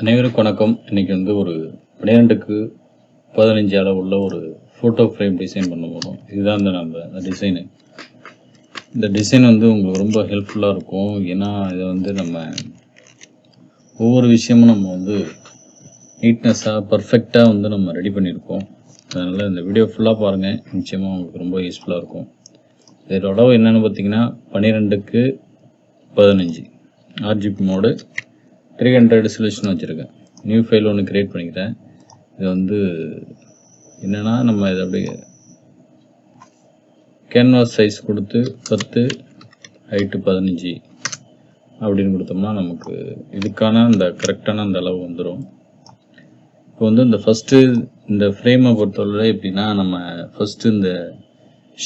அனைவருக்கும் வணக்கம். இன்றைக்கி வந்து ஒரு 12x15 அளவுள்ள ஒரு ஃபோட்டோ ஃப்ரேம் டிசைன் பண்ண போகிறோம். இதுதான் அந்த டிசைனு. இந்த டிசைன் வந்து உங்களுக்கு ரொம்ப ஹெல்ப்ஃபுல்லாக இருக்கும். ஏன்னா இதை வந்து நம்ம ஒவ்வொரு விஷயமும் நம்ம வந்து நீட்னஸாக பர்ஃபெக்டாக வந்து நம்ம ரெடி பண்ணியிருக்கோம். அதனால் இந்த வீடியோ ஃபுல்லாக பாருங்கள், நிச்சயமாக உங்களுக்கு ரொம்ப யூஸ்ஃபுல்லாக இருக்கும். இதோட அளவு என்னென்னு பார்த்தீங்கன்னா 12x15 RGB மோடு 300 ரெசல்யூஷன் வச்சுருக்கேன். நியூ ஃபைல் ஒன்று க்ரியேட் பண்ணிக்கிறேன். இது வந்து என்னென்னா நம்ம இதை அப்படியே கேன்வாஸ் சைஸ் கொடுத்து 10 ஹைட்டு 15 அப்படின்னு கொடுத்தோம்னா நமக்கு இதுக்கான அந்த கரெக்டான அந்த அளவு வந்துடும். இப்போ வந்து இந்த ஃபஸ்ட்டு இந்த ஃப்ரேமை பொறுத்தவரை எப்படின்னா, நம்ம ஃபஸ்ட்டு இந்த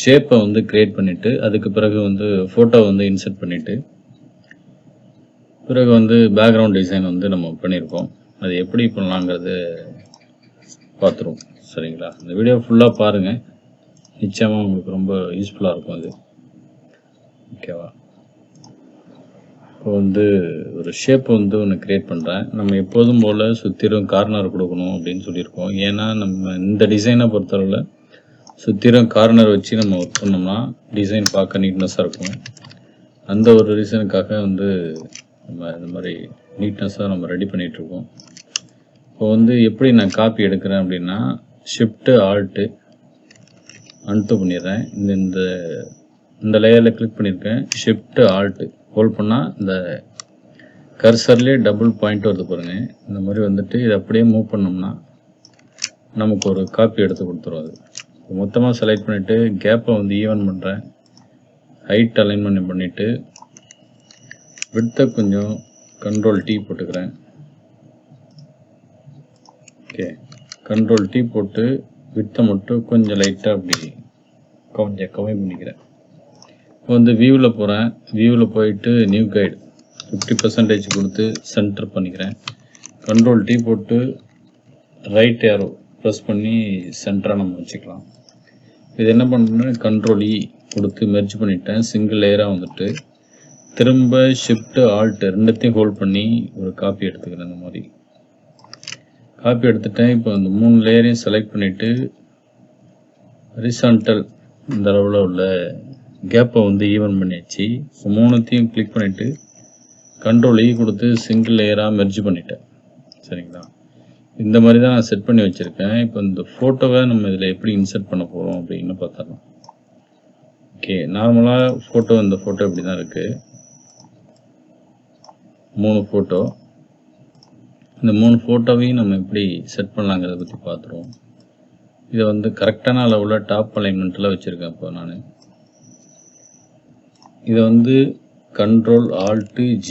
ஷேப்பை வந்து க்ரியேட் பண்ணிவிட்டு அதுக்கு பிறகு வந்து ஃபோட்டோ வந்து இன்சர்ட் பண்ணிவிட்டு பிறகு வந்து பேக்ரவுண்ட் டிசைன் வந்து நம்ம பண்ணியிருக்கோம். அது எப்படி பண்ணலாங்கிறது பார்த்துருவோம். சரிங்களா? இந்த வீடியோ ஃபுல்லாக பாருங்கள், நிச்சயமாக உங்களுக்கு ரொம்ப யூஸ்ஃபுல்லாக இருக்கும் அது. ஓகேவா? இப்போ வந்து ஒரு ஷேப் வந்து ஒன்று க்ரியேட் பண்ணுறேன். நம்ம எப்போதும் போல் சுற்றிலும் கார்னர் கொடுக்கணும் அப்படின்னு சொல்லியிருக்கோம். ஏன்னா நம்ம இந்த டிசைனை பொறுத்தளவில் சுற்றிலும் கார்னர் வச்சு நம்ம ஒர்க் பண்ணோம்னா டிசைன் பார்க்க நீட்னஸாக இருக்கும். அந்த ஒரு ரீசனுக்காக வந்து நம்ம இந்த மாதிரி நீட்னஸாக நம்ம ரெடி பண்ணிகிட்ருக்கோம். இப்போ வந்து எப்படி நான் காப்பி எடுக்கிறேன் அப்படின்னா, ஷிஃப்ட்டு ஆல்ட்டு அன்டூ பண்ணிடுறேன். இந்த லேயரில் கிளிக் பண்ணியிருக்கேன். ஷிஃப்ட்டு ஆல்ட்டு ஹோல்ட் பண்ணால் இந்த கர்சர்லேயே டபுள் பாயிண்ட் வருது பாருங்கள். இந்த மாதிரி வந்துட்டு இதை அப்படியே மூவ் பண்ணோம்னா நமக்கு ஒரு காப்பி எடுத்து கொடுத்துரும். அது மொத்தமாக செலக்ட் பண்ணிவிட்டு கேப்பை வந்து ஈவன் பண்ணுறேன். ஹைட் அலைன்மெண்ட் பண்ணிவிட்டு விட்த்தை கொஞ்சம் கண்ட்ரோல் T போட்டுக்கிறேன். ஓகே, கண்ட்ரோல் T போட்டு விட்த்தை மட்டும் கொஞ்சம் லைட்டாக அப்படி கொஞ்சம் கம்மி பண்ணிக்கிறேன். இப்போ வந்து வியூவில் போகிறேன். வியூவில் போயிட்டு நியூ கைடு 50% கொடுத்து சென்டர் பண்ணிக்கிறேன். கண்ட்ரோல் T போட்டு ரைட் ஏரோ ப்ரெஸ் பண்ணி சென்டராக நம்ம வச்சுக்கலாம். இது என்ன பண்ணுறேன்னா கண்ட்ரோல் E கொடுத்து மெர்ஜ் பண்ணிட்டேன். சிங்கிள் லேயராக வந்துட்டு திரும்ப ஷிஃப்ட்டு ஆல்ட்டு ரெண்டுத்தையும் ஹோல்ட் பண்ணி ஒரு காப்பி எடுத்துக்கிறேன். இந்த மாதிரி காப்பி எடுத்துட்டேன். இப்போ அந்த 3 லேயரையும் செலக்ட் பண்ணிவிட்டு ஹரிசான்டல் இந்த அளவில் உள்ள கேப்பை வந்து ஈவன் பண்ணியாச்சு. 3த்தையும் கிளிக் பண்ணிவிட்டு கண்ட்ரோல் E கொடுத்து சிங்கிள் லேயராக மெர்ஜ் பண்ணிட்டேன். சரிங்களா? இந்த மாதிரி தான் நான் செட் பண்ணி வச்சுருக்கேன். இப்போ இந்த ஃபோட்டோவை நம்ம இதில் எப்படி இன்சர்ட் பண்ண போகிறோம் அப்படின்னு பார்த்துடலாம். ஓகே, நார்மலாக இந்த ஃபோட்டோ இப்படி தான் இருக்குது. 3 ஃபோட்டோ. இந்த 3 ஃபோட்டோவையும் நம்ம எப்படி செட் பண்ணலாங்கிறத பற்றி பார்த்துருவோம். இதை வந்து கரெக்டான அளவில் டாப் அலைன்மெண்ட்டில் வச்சுருக்கேன். இப்போ நான் இதை வந்து கண்ட்ரோல் ஆல்ட்டு G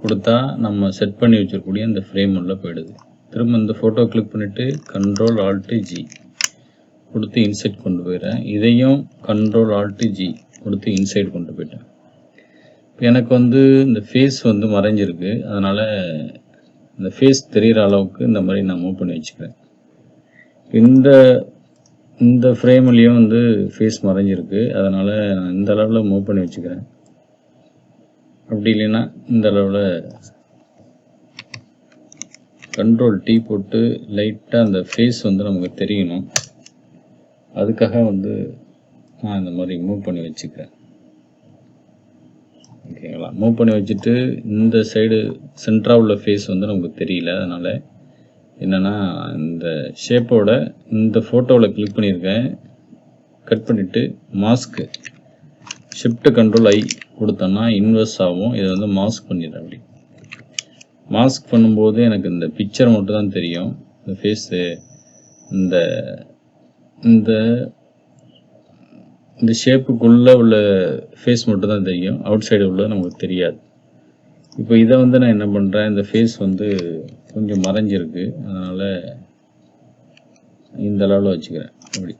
கொடுத்தா நம்ம செட் பண்ணி வச்சிருக்கக்கூடிய இந்த ஃப்ரேம் உள்ள போயிடுது. திரும்ப இந்த ஃபோட்டோ கிளிக் பண்ணிவிட்டு கண்ட்ரோல் ஆல்ட்டு G கொடுத்து இன்சைட் கொண்டு போயிடுறேன். இதையும் கண்ட்ரோல் ஆல்ட்டு G கொடுத்து இன்சைட் கொண்டு போயிட்டேன். இப்போ எனக்கு வந்து இந்த ஃபேஸ் வந்து மறைஞ்சிருக்கு. அதனால் இந்த ஃபேஸ் தெரிகிற அளவுக்கு இந்த மாதிரி நான் மூவ் பண்ணி வச்சுக்கிறேன். இந்த ஃப்ரேம்லேயும் வந்து ஃபேஸ் மறைஞ்சிருக்கு. அதனால் நான் இந்த அளவில் மூவ் பண்ணி வச்சுக்கிறேன். அப்படி இல்லைன்னா இந்த அளவில் கண்ட்ரோல் T போட்டு லைட்டாக அந்த ஃபேஸ் வந்து நமக்கு தெரியணும். அதுக்காக வந்து நான் இந்த மாதிரி மூவ் பண்ணி வச்சுக்கிறேன். ஓகேங்களா? மூவ் பண்ணி வச்சுட்டு இந்த சைடு சென்டராக உள்ள ஃபேஸ் வந்து நமக்கு தெரியல. அதனால் என்னென்னா இந்த ஷேப்போட இந்த ஃபோட்டோவில் கிளிக் பண்ணியிருக்கேன். கட் பண்ணிவிட்டு மாஸ்க்கு ஷிஃப்ட்டு கண்ட்ரோல் I கொடுத்தோன்னா இன்வெர்ஸ் ஆகும். இதை வந்து மாஸ்க் பண்ணிடுறேன். அப்படி மாஸ்க் பண்ணும்போது எனக்கு இந்த பிக்சர் மட்டும் தான் தெரியும். இந்த ஃபேஸு இந்த ஷேப்புக்குள்ளே உள்ள ஃபேஸ் மட்டும் தான் தெரியும். அவுட் சைடு உள்ள நமக்கு தெரியாது. இப்போ இதை வந்து நான் என்ன பண்ணுறேன், இந்த ஃபேஸ் வந்து கொஞ்சம் மறைஞ்சிருக்கு. அதனால் இந்த அளவில் வச்சுக்கிறேன். இப்படி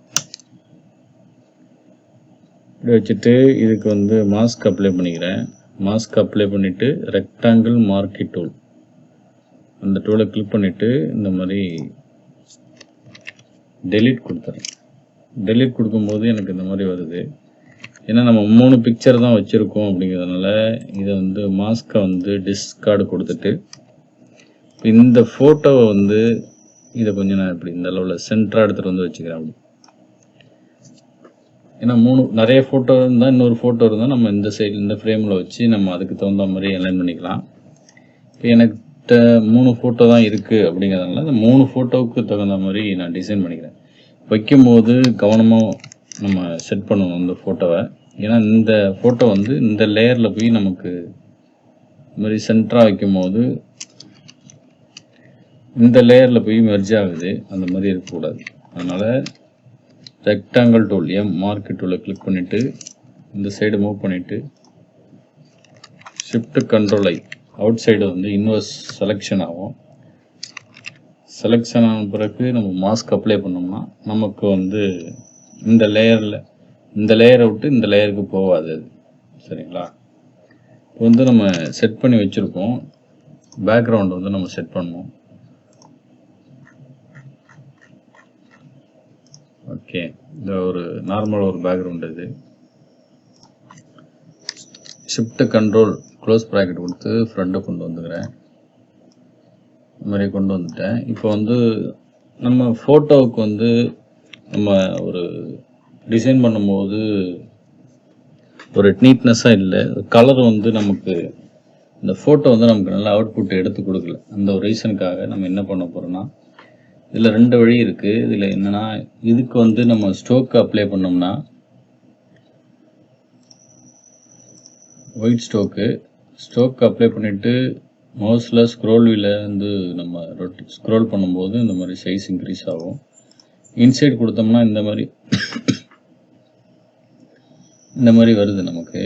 வச்சுட்டு இதுக்கு வந்து மாஸ்க் அப்ளை பண்ணிக்கிறேன். மாஸ்க் அப்ளை பண்ணிவிட்டு ரெக்டாங்கிள் மார்க்கி டூல் அந்த டூலை கிளிக் பண்ணிவிட்டு இந்த மாதிரி டெலீட் கொடுத்துறேன். டெலீட் கொடுக்கும்போது எனக்கு இந்த மாதிரி வருது. ஏன்னா நம்ம 3 பிக்சர் தான் வச்சுருக்கோம் அப்படிங்கிறதுனால இதை வந்து மாஸ்க்கை வந்து டிஸ்கார்டு கொடுத்துட்டு இந்த ஃபோட்டோவை வந்து இதை கொஞ்சம் நான் இப்படி இந்த அளவில் சென்டராக எடுத்துகிட்டு வந்து வச்சுக்கிறேன். அப்படி ஏன்னா நிறைய ஃபோட்டோ இருந்தால் இன்னொரு ஃபோட்டோ இருந்தால் நம்ம இந்த சைடு இந்த ஃப்ரேமில் வச்சு நம்ம அதுக்கு தகுந்த மாதிரி அலைன் பண்ணிக்கலாம். இப்போ எனக்கு 3 ஃபோட்டோ தான் இருக்குது அப்படிங்கிறதுனால இந்த 3 ஃபோட்டோவுக்கு தகுந்த மாதிரி நான் டிசைன் பண்ணிக்கிறேன். வைக்கும்போது கவனமாக நம்ம செட் பண்ணணும் இந்த ஃபோட்டோவை. ஏன்னா இந்த ஃபோட்டோ வந்து இந்த லேயரில் போய் நமக்கு இந்த மாதிரி சென்டராக வைக்கும்போது இந்த லேயரில் போய் மெர்ஜ் ஆகுது. அந்த மாதிரி இருக்கக்கூடாது. அதனால் ரெக்டாங்கிள் டூல் மார்க்கெட் டூலை கிளிக் பண்ணிவிட்டு இந்த சைடு மூவ் பண்ணிவிட்டு ஷிஃப்ட் கண்ட்ரோல் ஐ அவுட் சைடு வந்து இன்வர்ஸ் செலெக்ஷன் ஆகும். செலெக்ஷன் ஆன பிறகு நம்ம மாஸ்க் அப்ளை பண்ணோம்னா நமக்கு வந்து இந்த லேயரை விட்டு இந்த லேயருக்கு போகாது அது. சரிங்களா? இப்போ வந்து நம்ம செட் பண்ணி வச்சுருக்கோம். பேக்ரவுண்ட் வந்து நம்ம செட் பண்ணணும். ஓகே, இந்த ஒரு நார்மல் ஒரு பேக்ரவுண்ட் இது. ஷிஃப்ட் கண்ட்ரோல் க்ளோஸ் ப்ராக்கெட் கொடுத்து ஃப்ரண்ட்டை கொண்டு வந்துக்கிறேன். இந்த மாதிரி கொண்டு வந்துட்டேன். இப்போ வந்து நம்ம ஃபோட்டோவுக்கு வந்து நம்ம ஒரு டிசைன் பண்ணும்போது ஒரு நீட்னஸாக இல்லை, கலர் வந்து நமக்கு இந்த ஃபோட்டோ வந்து நமக்கு நல்ல அவுட்புட் எடுத்து கொடுக்கல. அந்த ஒரு ரீசனுக்காக நம்ம என்ன பண்ண போகிறோம்னா, இதில் 2 வழி இருக்குது. இதில் என்னென்னா, இதுக்கு வந்து நம்ம ஸ்ட்ரோக் அப்ளை பண்ணோம்னா ஒயிட் ஸ்ட்ரோக் அப்ளை பண்ணிவிட்டு மவுஸில் ஸ்க்ரோல் வீல வந்து நம்ம ஸ்க்ரோல் பண்ணும்போது இந்த மாதிரி சைஸ் இன்க்ரீஸ் ஆகும். இன்சைட் கொடுத்தோம்னா இந்த மாதிரி வருது நமக்கு.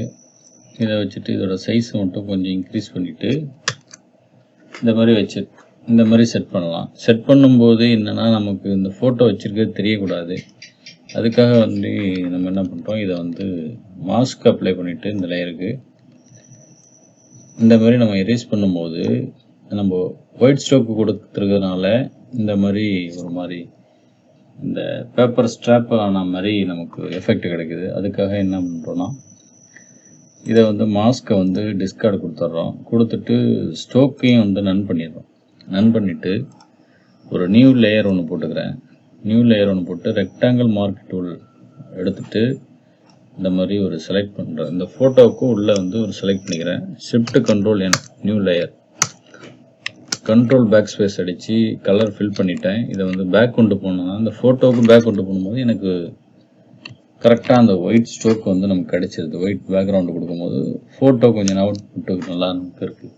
இதை வச்சுட்டு இதோட சைஸ் மட்டும் கொஞ்சம் இன்க்ரீஸ் பண்ணிவிட்டு இந்த மாதிரி செட் பண்ணலாம். செட் பண்ணும்போது என்னென்னா, நமக்கு இந்த ஃபோட்டோ வச்சுருக்கிறது தெரியக்கூடாது. அதுக்காக வந்து நம்ம என்ன பண்ணுறோம், இதை வந்து மாஸ்க் அப்ளை பண்ணிவிட்டு இந்த லேயருக்கு இந்த மாதிரி நம்ம எரேஸ் பண்ணும்போது நம்ம ஒயிட் ஸ்ட்ரோக்கு கொடுத்துருக்கிறதுனால இந்த மாதிரி ஒரு மாதிரி இந்த பேப்பர் ஸ்ட்ராப் ஆன மாதிரி நமக்கு எஃபெக்ட் கிடைக்குது. அதுக்காக என்ன பண்ணுறோன்னா, இதை வந்து மாஸ்க்கை வந்து டிஸ்கார்டு கொடுத்துட்றோம். கொடுத்துட்டு ஸ்ட்ரோக்கையும் வந்து நன் பண்ணிவிட்டு ஒரு நியூ லேயர் ஒன்று போட்டு ரெக்டாங்கிள் மார்க் டூல் எடுத்துகிட்டு இந்த மாதிரி ஒரு செலக்ட் பண்ணுறேன். இந்த ஃபோட்டோவுக்கு உள்ளே வந்து ஒரு செலக்ட் பண்ணிக்கிறேன். Shift control N new layer control backspace அடித்து கலர் ஃபில் பண்ணிட்டேன். இதை வந்து பேக் கொண்டு போனோம்னா இந்த ஃபோட்டோவுக்கு பேக் கொண்டு போகும்போது எனக்கு கரெக்டாக அந்த ஒயிட் ஸ்ட்ரோக் வந்து நமக்கு கிடைச்சிருது. ஒயிட் பேக்ரவுண்டு கொடுக்கும்போது ஃபோட்டோ கொஞ்சம் அவுட்புட்டு நல்லா நமக்கு இருக்குது.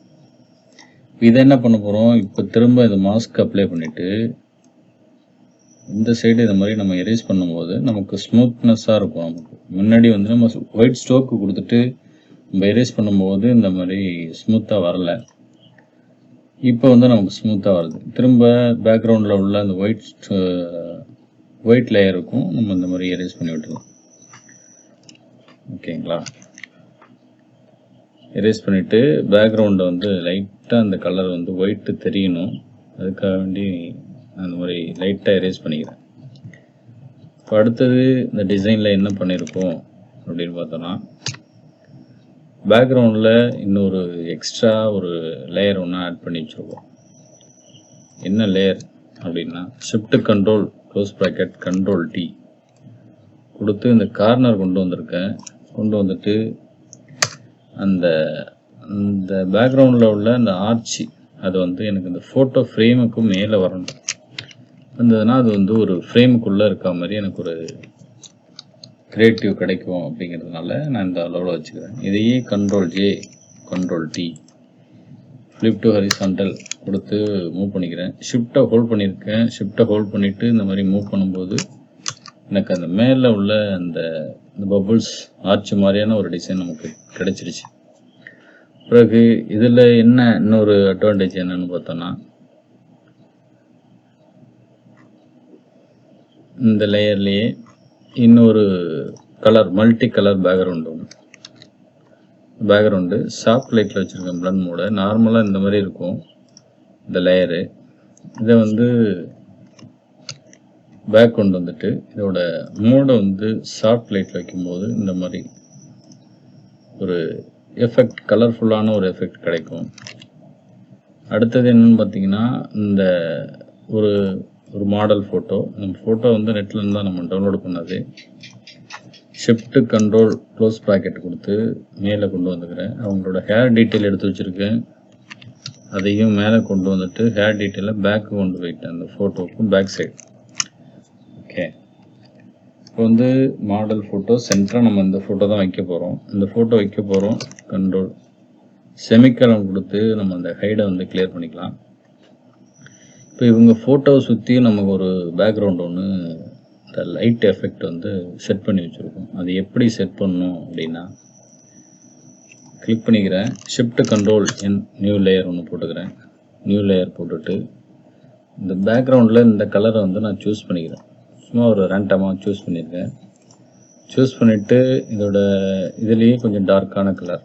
இதை என்ன பண்ண போகிறோம், இப்போ திரும்ப இதை மாஸ்க் அப்ளை பண்ணிவிட்டு இந்த சைடு இந்த மாதிரி நம்ம எரேஸ் பண்ணும்போது நமக்கு ஸ்மூத்னஸாக இருக்கும். நமக்கு முன்னாடி வந்து நம்ம ஒயிட் ஸ்ட்ரோக்கு கொடுத்துட்டு நம்ம எரேஸ் பண்ணும்போது இந்த மாதிரி ஸ்மூத்தாக வரல. இப்போ வந்து நமக்கு ஸ்மூத்தாக வருது. திரும்ப பேக்ரவுண்டில் உள்ள அந்த ஒயிட் லேயருக்கும் நம்ம இந்த மாதிரி எரேஸ் பண்ணி விட்டுருலாம். ஓகேங்களா? எரேஸ் பண்ணிவிட்டு பேக்ரவுண்டை வந்து லைட்டாக அந்த கலர் வந்து ஒயிட்டு தெரியணும். அதுக்காக வேண்டி அந்த மாதிரி லைட்டாக எரேஸ் பண்ணிக்கிறேன். இப்போ அடுத்தது இந்த டிசைனில் என்ன பண்ணியிருக்கோம் அப்படின்னு பார்த்தோன்னா, பேக்ரவுண்டில் இன்னொரு எக்ஸ்ட்ரா ஒரு லேயர் ஒன்று ஆட் பண்ணி வச்சுருக்கோம். என்ன லேயர் அப்படின்னா, shift control close bracket control D கொடுத்து இந்த கார்னர் கொண்டு வந்துட்டு அந்த பேக்ரவுண்டில் உள்ள அந்த ஆர்ச்சி அது வந்து எனக்கு இந்த ஃபோட்டோ ஃப்ரேமுக்கு மேலே வரணும். வந்ததுன்னா அது வந்து ஒரு ஃப்ரேமுக்குள்ளே இருக்க மாதிரி எனக்கு ஒரு கிரியேட்டிவ் கிடைக்கும். அப்படிங்கிறதுனால நான் இந்த அளவில் வச்சுக்கிறேன். இதையே control J control D flip to horizontal கொடுத்து மூவ் பண்ணிக்கிறேன். ஷிஃப்ட்டை ஹோல்ட் பண்ணியிருக்கேன். ஷிஃப்ட்டை ஹோல்ட் பண்ணிவிட்டு இந்த மாதிரி மூவ் பண்ணும்போது எனக்கு அந்த மேலே உள்ள அந்த பபுள்ஸ் ஆர்ச் மாதிரியான ஒரு டிசைன் நமக்கு கிடைச்சிருச்சு. பிறகு இதில் என்ன இன்னொரு அட்வான்டேஜ் என்னன்னு பார்த்தோன்னா, இந்த லேயர்லேயே இன்னொரு colour multi colour background soft லைட்டில் வச்சுருக்கேன். பிளண்ட் மோட நார்மலாக இந்த மாதிரி இருக்கும் இந்த லேயரு. இதை வந்து பேக் கொண்டு வந்துட்டு இதோட மோடை வந்து சாஃப்ட் லைட்டில் வைக்கும்போது இந்த மாதிரி ஒரு எஃபெக்ட் கலர்ஃபுல்லான ஒரு எஃபெக்ட் கிடைக்கும். அடுத்தது என்னன்னு பார்த்தீங்கன்னா, இந்த ஒரு ஒரு மாடல் ஃபோட்டோ. நம்ம ஃபோட்டோ வந்து நெட்லேருந்து தான் நம்ம டவுன்லோட் பண்ணது. ஷிஃப்ட் கண்ட்ரோல் க்ளோஸ் ப்ராக்கெட் கொடுத்து மேலே கொண்டு வந்துக்கிறேன். அவங்களோட ஹேர் டீட்டெயில் எடுத்து வச்சுருக்கேன். அதையும் மேலே கொண்டு வந்துட்டு ஹேர் டீட்டெயிலை பேக்கு கொண்டு போயிட்டேன். அந்த ஃபோட்டோவுக்கும் பேக் சைடு. ஓகே, இப்போ வந்து மாடல் ஃபோட்டோ சென்டராக நம்ம இந்த ஃபோட்டோ தான் வைக்க போகிறோம். இந்த ஃபோட்டோ வைக்க போகிறோம். கண்ட்ரோல் செமிக்கலம் கொடுத்து நம்ம அந்த ஹைடை வந்து கிளியர் பண்ணிக்கலாம். இப்போ இவங்க ஃபோட்டோவை சுற்றி நமக்கு ஒரு பேக்ரவுண்ட் ஒன்று இந்த லைட் எஃபெக்ட் வந்து செட் பண்ணி வச்சுருக்கோம். அது எப்படி செட் பண்ணணும் அப்படின்னா, கிளிக் பண்ணிக்கிறேன். ஷிஃப்ட் கண்ட்ரோல் நியூ லேயர் ஒன்று போட்டுக்கிறேன். நியூ லேயர் போட்டுட்டு இந்த பேக்ரவுண்டில் இந்த கலரை வந்து நான் சூஸ் பண்ணிக்கிறேன். சும்மா ஒரு ரேண்டமாக சூஸ் பண்ணியிருக்கேன். சூஸ் பண்ணிவிட்டு இதோட இதுலேயே கொஞ்சம் டார்க்கான கலர்.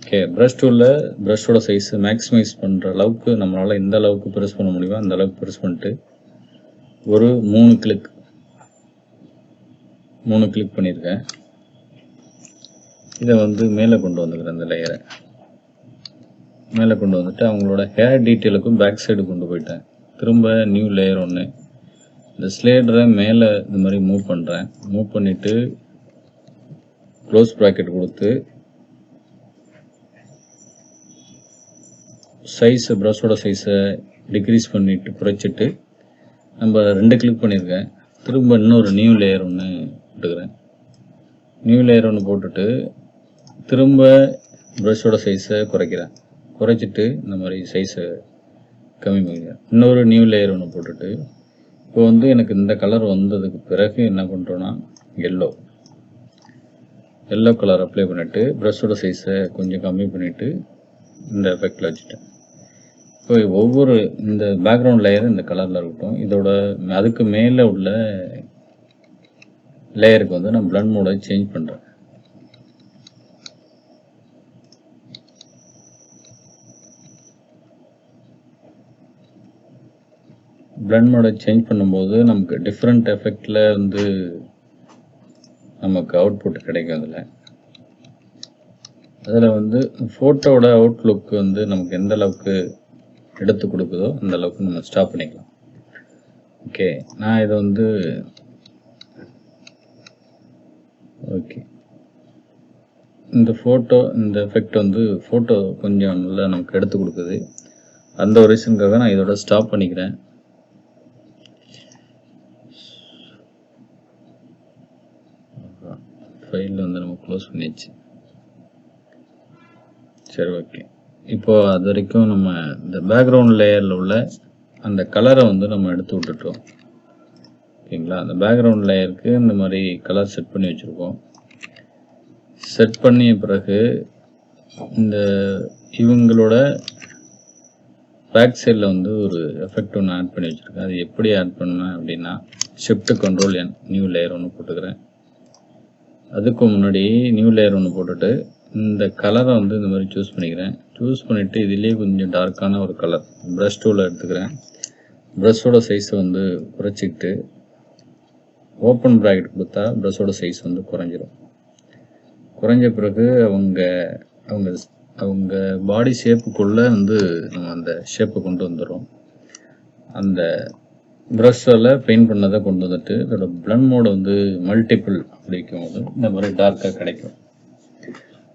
ஓகே, ப்ரஷ் டூலில் ப்ரஷோட சைஸ் மேக்ஸிமைஸ் பண்ணுற அளவுக்கு நம்மளால் எந்த அளவுக்கு ப்ரெஸ் பண்ண முடியுமோ அந்த அளவுக்கு ப்ரெஸ் பண்ணிட்டு ஒரு 3 கிளிக் பண்ணியிருக்கேன். இதை வந்து மேலே கொண்டு வந்துக்கிறேன். இந்த லேயரை மேலே கொண்டு வந்துட்டு அவங்களோட ஹேர் டீட்டெயிலுக்கும் பேக் சைடு கொண்டு போயிட்டேன். திரும்ப நியூ லேயர் ஒன்று. இந்த ஸ்லேடரை மேலே இந்த மாதிரி மூவ் பண்ணுறேன். மூவ் பண்ணிவிட்டு க்ளோஸ் ப்ராக்கெட் கொடுத்து சைஸை ப்ரஷோட சைஸை டிக்ரீஸ் பண்ணிவிட்டு குறைச்சிட்டு நம்ம 2 கிளிக் பண்ணியிருக்கேன். திரும்ப இன்னொரு நியூ லேயர் ஒன்று போட்டுக்கிறேன். நியூ லேயர் ஒன்று போட்டுட்டு திரும்ப ப்ரஷோட சைஸை குறைக்கிறேன். குறைச்சிட்டு இந்த மாதிரி சைஸை கம்மி பண்ணிக்கிறேன். இன்னொரு நியூ லேயர் ஒன்று போட்டுட்டு இப்போ வந்து எனக்கு இந்த கலர் வந்ததுக்கு பிறகு என்ன பண்ணுறோன்னா எல்லோ கலர் அப்ளை பண்ணிவிட்டு ப்ரஷோட சைஸை கொஞ்சம் கம்மி பண்ணிவிட்டு இந்த எஃபெக்டில் வச்சுட்டேன். இப்போ ஒவ்வொரு இந்த பேக்ரவுண்ட் லேயர் இந்த கலரில் இருக்கட்டும். இதோட அதுக்கு மேலே உள்ள லேயருக்கு வந்து நான் பிளண்ட் மோடை சேஞ்ச் பண்ணுறேன். பிளண்ட் மோடை சேஞ்ச் பண்ணும்போது நமக்கு டிஃப்ரெண்ட் எஃபெக்டில் வந்து நமக்கு அவுட்புட் கிடைக்கும். அதில் வந்து ஃபோட்டோவோட அவுட்லுக் வந்து நமக்கு எந்த அளவுக்கு எடுத்து கொடுக்குதோ அந்த அளவுக்கு நம்ம ஸ்டாப் பண்ணிக்கலாம். ஓகே, நான் இதை வந்து ஓகே இந்த ஃபோட்டோ இந்த எஃபெக்ட் வந்து ஃபோட்டோ கொஞ்சம் நல்லா நமக்கு எடுத்து கொடுக்குது. அந்த ஒரு ரீசனுக்காக நான் இதோட ஸ்டாப் பண்ணிக்கிறேன். ஃபைலில் வந்து நம்ம க்ளோஸ் பண்ணியாச்சு. சரி, ஓகே. இப்போது அது வரைக்கும் நம்ம இந்த பேக்ரவுண்ட் லேயரில் உள்ள அந்த கலரை வந்து நம்ம எடுத்து விட்டுட்டோம். ஓகேங்களா, அந்த பேக்ரவுண்ட் லேயருக்கு இந்த மாதிரி கலர் செட் பண்ணி வச்சுருக்கோம். செட் பண்ணிய பிறகு இந்த இவங்களோட பேக் சைடில் வந்து ஒரு எஃபெக்ட் ஒன்று ஆட் பண்ணி வச்சுருக்கேன். அது எப்படி ஆட் பண்ணேன் அப்படின்னா, ஷிஃப்ட் கண்ட்ரோல் நியூ லேயர் ஒன்று போட்டுக்கிறேன். அதுக்கு முன்னாடி நியூ லேயர் ஒன்று போட்டுட்டு இந்த கலரை வந்து இந்த மாதிரி சூஸ் பண்ணிக்கிறேன். சூஸ் பண்ணிவிட்டு இதுலேயே கொஞ்சம் டார்க்கான ஒரு கலர் ப்ரஷ் டூவில் எடுத்துக்கிறேன். ப்ரஷோட சைஸை வந்து குறைச்சிக்கிட்டு ஓப்பன் ப்ராக்கெட் கொடுத்தா ப்ரஷோட சைஸ் வந்து குறைஞ்சிரும். குறைஞ்ச பிறகு அவங்க பாடி ஷேப்புக்குள்ளே வந்து நம்ம அந்த ஷேப்பை கொண்டு வந்துடும். அந்த ப்ரஷ்ஷால் பெயிண்ட் பண்ணதை கொண்டு வந்துட்டு இதோட பிளண்ட் மோடு வந்து மல்டிபிள் அப்படிக்கும் போது இந்த மாதிரி டார்க்காக கிடைக்கும்.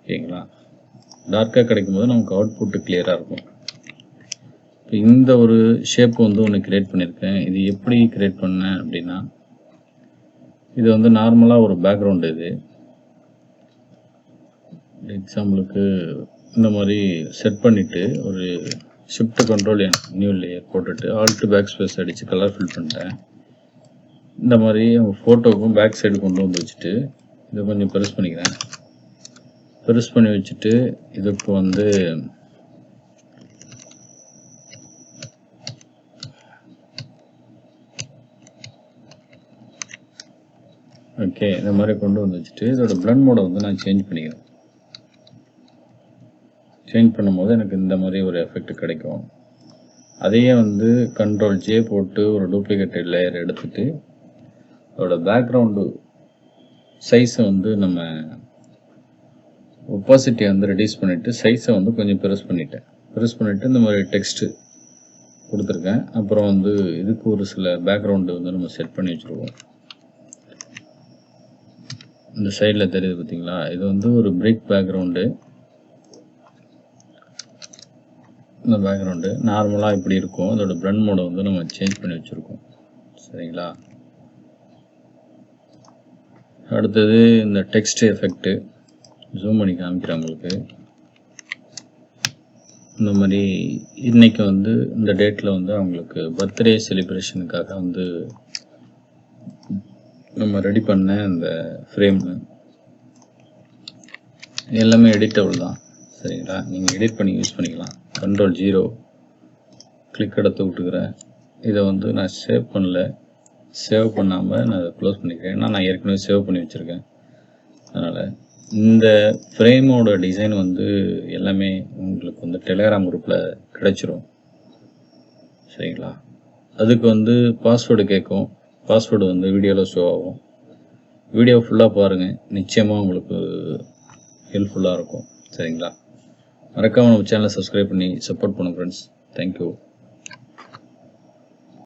ஓகேங்களா, டார்க்காக கிடைக்கும் போது நமக்கு அவுட்புட்டு கிளியராக இருக்கும். இப்போ இந்த ஒரு ஷேப் வந்து ஒன்று கிரியேட் பண்ணியிருக்கேன். இது எப்படி கிரியேட் பண்ணேன் அப்படின்னா, இது வந்து நார்மலாக ஒரு பேக்ரவுண்டு. இது எக்ஸாம்பிளுக்கு இந்த மாதிரி செட் பண்ணிவிட்டு ஒரு ஷிஃப்ட் கண்ட்ரோல் நியூ லேயர் போட்டுட்டு ஆல்ட் பேக் ஸ்பேஸ் அடித்து கலர் ஃபில் பண்ணிட்டேன். இந்த மாதிரி அவங்க ஃபோட்டோவுக்கும் பேக் சைடு கொண்டு வந்து வச்சுட்டு இதை கொஞ்சம் பெருசு பண்ணிக்கிறேன். பெருசு பண்ணி வச்சுட்டு இதுக்கு வந்து ஓகே இந்த மாதிரி கொண்டு வந்து வச்சுட்டு இதோட பிளண்ட் மோடை வந்து நான் சேஞ்ச் பண்ணிக்கிறேன். சேஞ்ச் பண்ணும்போது எனக்கு இந்த மாதிரி ஒரு எஃபெக்ட் கிடைக்கும். அதையே வந்து கண்ட்ரோல் ஜே போட்டு ஒரு டூப்ளிகேட்டட் லேயர் எடுத்துட்டு அதோட பேக்ரவுண்டு சைஸை வந்து நம்ம ஒப்பாசிட்டியை வந்து ரெடியூஸ் பண்ணிவிட்டு சைஸை வந்து கொஞ்சம் பெருசு பண்ணிட்டேன். ப்ரெஸ் பண்ணிவிட்டு இந்த மாதிரி டெக்ஸ்ட்டு கொடுத்துருக்கேன். அப்புறம் வந்து இதுக்கு ஒரு சில பேக்ரவுண்டு வந்து நம்ம செட் பண்ணி வச்சுருவோம். இந்த சைடில் தெரியுது பார்த்தீங்களா, இது வந்து ஒரு பிரிக் பேக்ரவுண்டு. இந்த பேக்ரவுண்டு நார்மலாக இப்படி இருக்கும். அதோட பிளண்ட் மோடை வந்து நம்ம சேஞ்ச் பண்ணி வச்சுருக்கோம். சரிங்களா. அடுத்தது இந்த டெக்ஸ்ட் எஃபெக்ட்டு ஜூம் பண்ணி காமிக்கிறேன் உங்களுக்கு. இந்த மாதிரி இன்றைக்கி வந்து இந்த டேட்டில் வந்து அவங்களுக்கு பர்த்டே செலிப்ரேஷனுக்காக வந்து நம்ம ரெடி பண்ண இந்த ஃப்ரேம் எல்லாமே எடிட்டபிள் தான். சரிங்களா. நீங்கள் எடிட் பண்ணி யூஸ் பண்ணிக்கலாம். Ctrl+0 கிளிக் எடுத்து விட்டுக்கிறேன். இதை வந்து நான் சேவ் பண்ணல. சேவ் பண்ணாமல் நான் அதை க்ளோஸ் பண்ணிக்கிறேன். ஏன்னா நான் ஏற்கனவே சேவ் பண்ணி வச்சுருக்கேன். அதனால் இந்த ஃப்ரேமோட டிசைன் வந்து எல்லாமே உங்களுக்கு வந்து டெலகிராம் குரூப்பில் கிடைச்சிரும். சரிங்களா. அதுக்கு வந்து பாஸ்வேர்டு கேட்கும். பாஸ்வேர்டு வந்து வீடியோவில் ஷோ ஆகும். வீடியோ ஃபுல்லாக பாருங்கள், நிச்சயமாக உங்களுக்கு ஹெல்ப்ஃபுல்லாக இருக்கும். சரிங்களா. மறக்காமல் நம்ம சேனலை சப்ஸ்கிரைப் பண்ணி சப்போர்ட் பண்ணுங்கள் ஃப்ரெண்ட்ஸ். தேங்க்யூ.